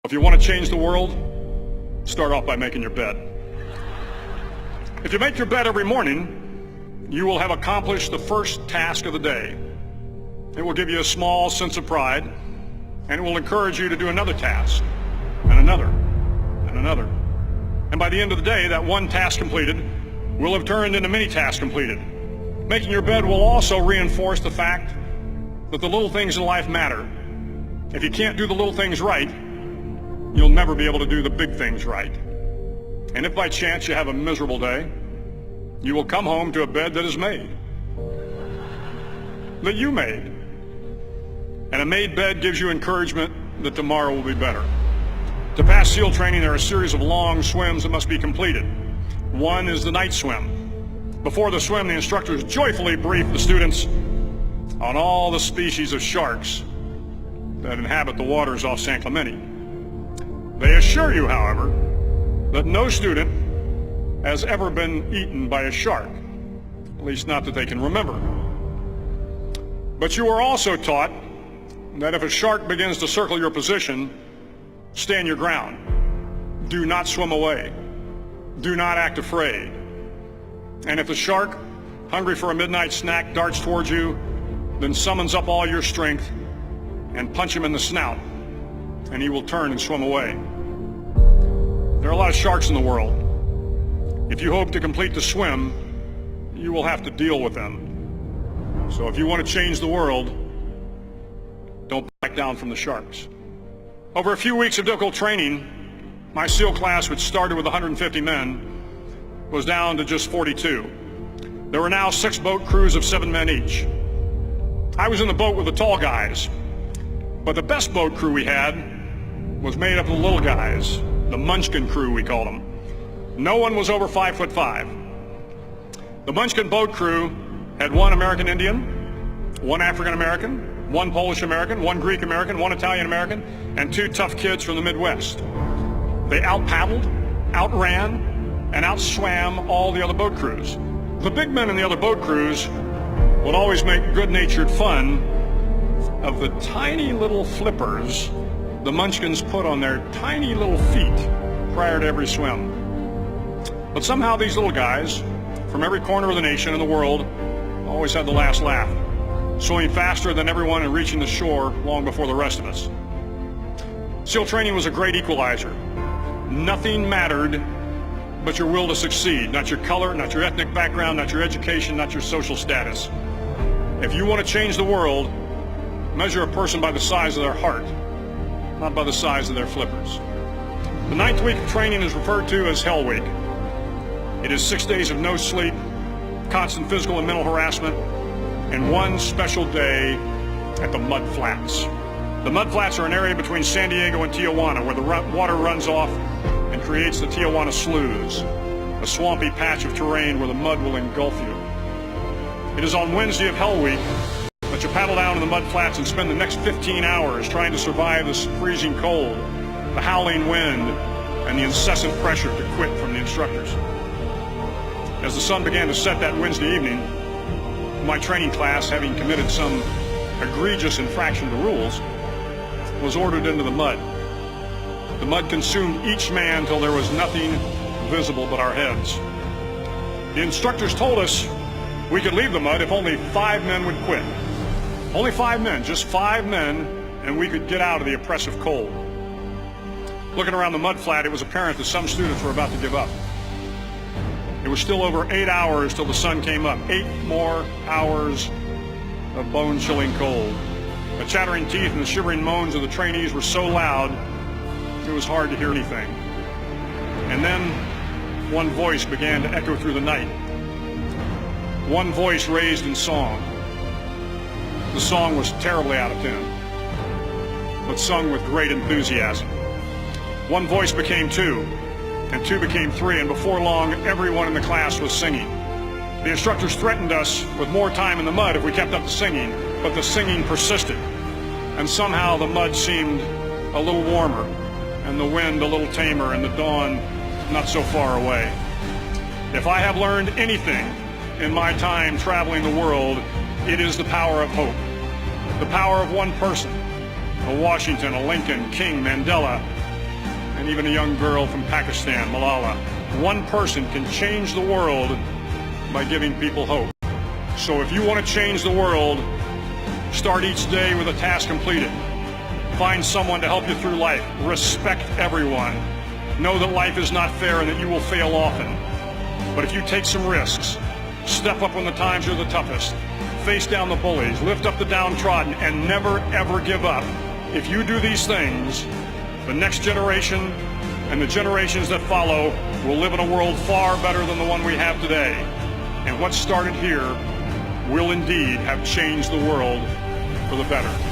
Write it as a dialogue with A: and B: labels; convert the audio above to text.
A: If you want to change the world, start off by making your bed. If you make your bed every morning, you will have accomplished the first task of the day. It will give you a small sense of pride, and it will encourage you to do another task, and another, and another. And by the end of the day, that one task completed will have turned into many tasks completed. Making your bed will also reinforce the fact that the little things in life matter. If you can't do the little things right, you'll never be able to do the big things right. And if by chance you have a miserable day, you will come home to a bed that is made, that you made. And a made bed gives you encouragement that tomorrow will be better. To pass SEAL training, there are a series of long swims that must be completed. One is the night swim. Before the swim, the instructors joyfully brief the students on all the species of sharks that inhabit the waters off San Clemente. They assure you, however, that no student has ever been eaten by a shark, at least not that they can remember. But you are also taught that if a shark begins to circle your position, stand your ground. Do not swim away. Do not act afraid. And if the shark, hungry for a midnight snack, darts towards you, then summons up all your strength and punch him in the snout, and he will turn and swim away. There are a lot of sharks in the world. If you hope to complete the swim, you will have to deal with them. So if you want to change the world, don't back down from the sharks. Over a few weeks of difficult training, my SEAL class, which started with 150 men, was down to just 42. There were now 6 boat crews of 7 men each. I was in the boat with the tall guys, but the best boat crew we had was made up of the little guys, the Munchkin crew, we called them. No one was over 5'5". The Munchkin boat crew had 1 American Indian, 1 African American, 1 Polish American, 1 Greek American, 1 Italian American, and 2 tough kids from the Midwest. They out-paddled, outran, and outswam all the other boat crews. The big men in the other boat crews would always make good-natured fun of the tiny little flippers the Munchkins put on their tiny little feet prior to every swim. But somehow these little guys from every corner of the nation and the world always had the last laugh, swimming faster than everyone and reaching the shore long before the rest of us. SEAL training was a great equalizer. Nothing mattered but your will to succeed, not your color, not your ethnic background, not your education, not your social status. If you want to change the world, measure a person by the size of their heart, not by the size of their flippers. The 9th week of training is referred to as Hell Week. It is 6 days of no sleep, constant physical and mental harassment, and 1 special day at the Mud Flats. The Mud Flats are an area between San Diego and Tijuana where the water runs off and creates the Tijuana Sloughs, a swampy patch of terrain where the mud will engulf you. It is on Wednesday of Hell Week that you paddle down to the Mud Flats and spend the next 15 hours trying to survive this freezing cold, the howling wind, and the incessant pressure to quit from the instructors. As the sun began to set that Wednesday evening, my training class, having committed some egregious infraction to rules, was ordered into the mud. The mud consumed each man till there was nothing visible but our heads. The instructors told us we could leave the mud if only 5 men would quit. Only 5 men, just 5 men, and we could get out of the oppressive cold. Looking around the mud flat, it was apparent that some students were about to give up. It was still over 8 hours till the sun came up. 8 more hours of bone-chilling cold. The chattering teeth and the shivering moans of the trainees were so loud, it was hard to hear anything. And then one voice began to echo through the night. One voice raised in song. The song was terribly out of tune, but sung with great enthusiasm. One voice became 2, and 2 became 3, and before long, everyone in the class was singing. The instructors threatened us with more time in the mud if we kept up the singing, but the singing persisted, and somehow the mud seemed a little warmer, and the wind a little tamer, and the dawn not so far away. If I have learned anything in my time traveling the world, it is the power of hope, the power of one person, a Washington, a Lincoln, King, Mandela, and even a young girl from Pakistan, Malala. One person can change the world by giving people hope. So if you want to change the world, start each day with a task completed. Find someone to help you through life. Respect everyone. Know that life is not fair and that you will fail often. But if you take some risks, step up when the times are the toughest, face down the bullies, lift up the downtrodden, and never ever give up. If you do these things, the next generation and the generations that follow will live in a world far better than the one we have today. And what started here will indeed have changed the world for the better.